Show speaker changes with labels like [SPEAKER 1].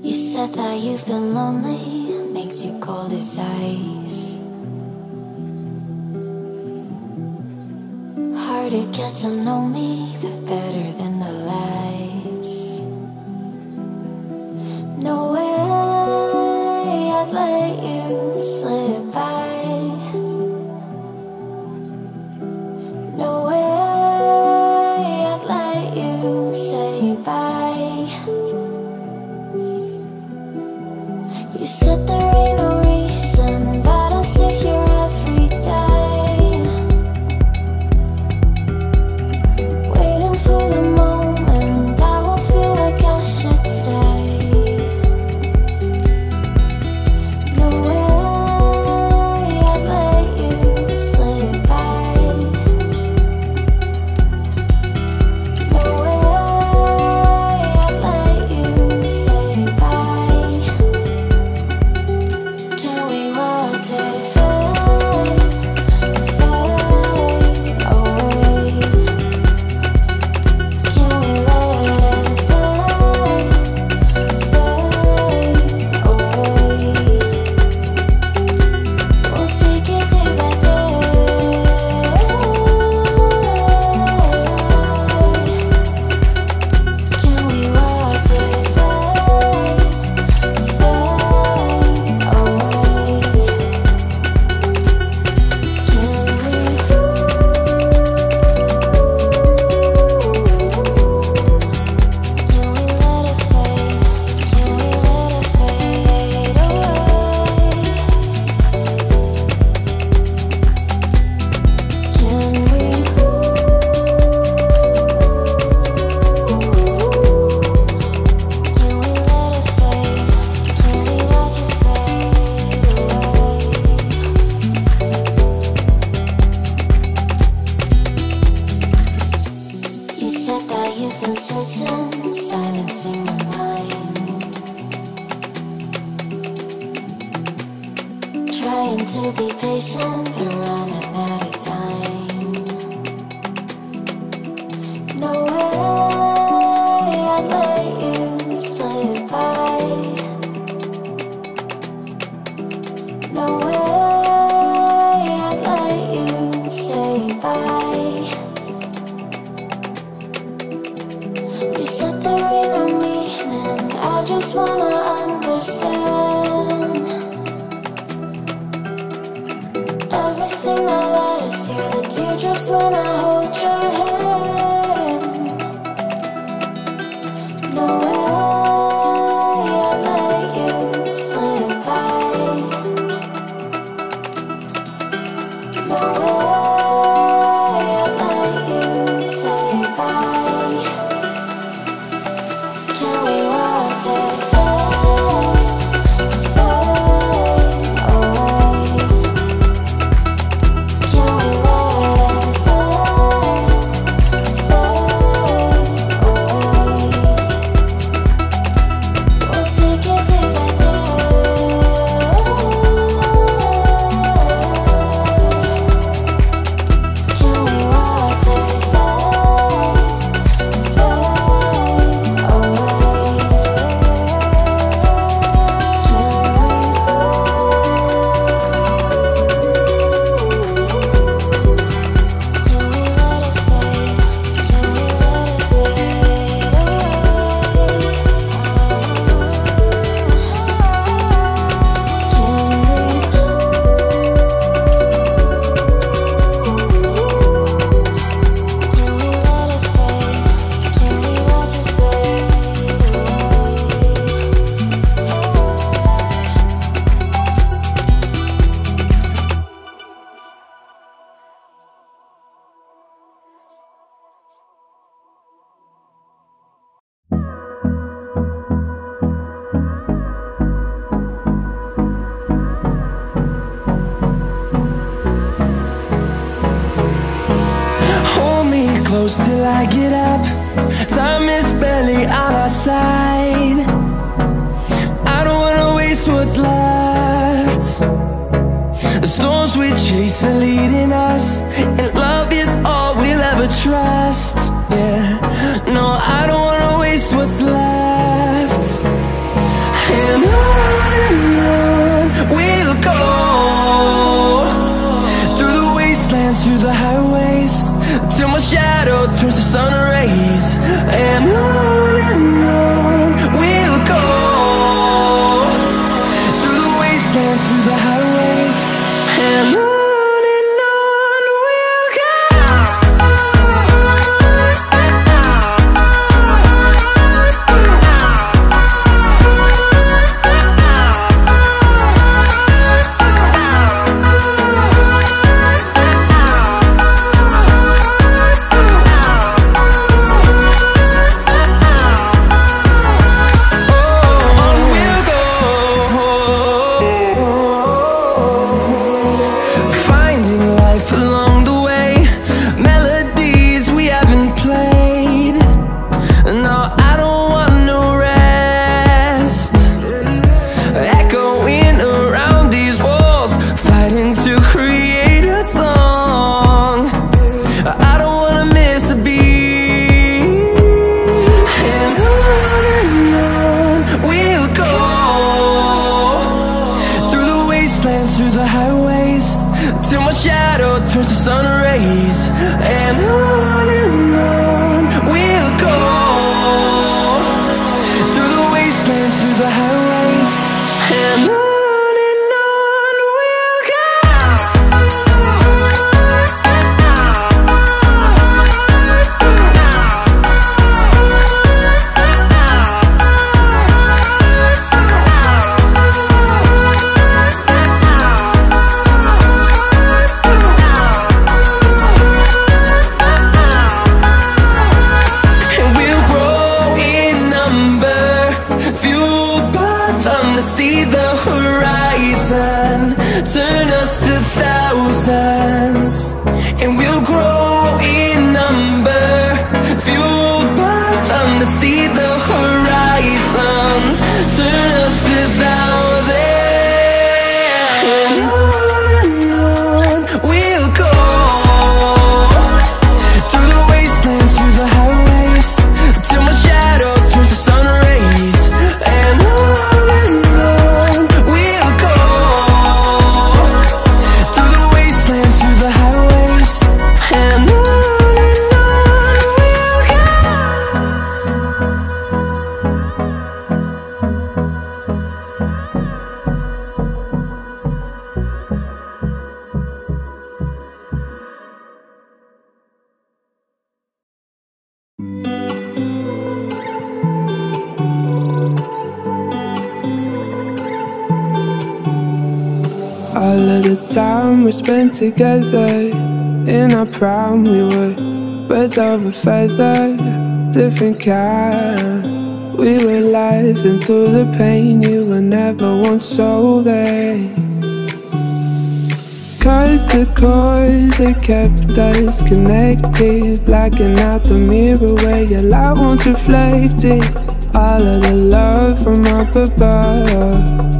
[SPEAKER 1] You said that you've been lonely, makes you cold as ice. Hard to get to know me, but better than the lies. No way I'd let you slip by. No way I'd let you say bye. You said there ain't no reason, but I'll sit here every day, waiting for the moment I won't feel like I should stay. No way I'd let you slip by. No way I'd let you say bye. Can we watch it fade, fade away? Can we let it fade, fade away? We'll take it day by day. Can we watch it fade, fade away? You said that you've been searching, silencing your mind, trying to be patient, but running out of time. No way I'd let you slip by. No way I'd let you say bye. You said there ain't no meaning, I just wanna understand everything that led us here, the teardrops when I hold your hand. No way I'd let you slip by. No way I'd let you say bye. Can we watch it fade, fade away? Can we let it fade, fade away? We'll take it day by day. Can we watch it fade, fade away?
[SPEAKER 2] Hold me close till I get up. Time is barely on our side. I don't wanna waste what's left. The storms we chase are leading us, and love is all we'll ever trust. Yeah, no, I don't wanna waste what's left. highways, and on we'll go. See the horizon, turn us to thousands, and we'll grow in number, fueled by them to see the horizon, turn us to thousands. And on we'll go, through the wastelands, through the highways, till my shadow turns to sun rays. And on
[SPEAKER 3] all of the time we spent together, in our prime we were birds of a feather, different kind. We were laughing through the pain, you were never once over. Cut the cord that kept us connected, blacking out the mirror where your light once reflected. All of the love from up above,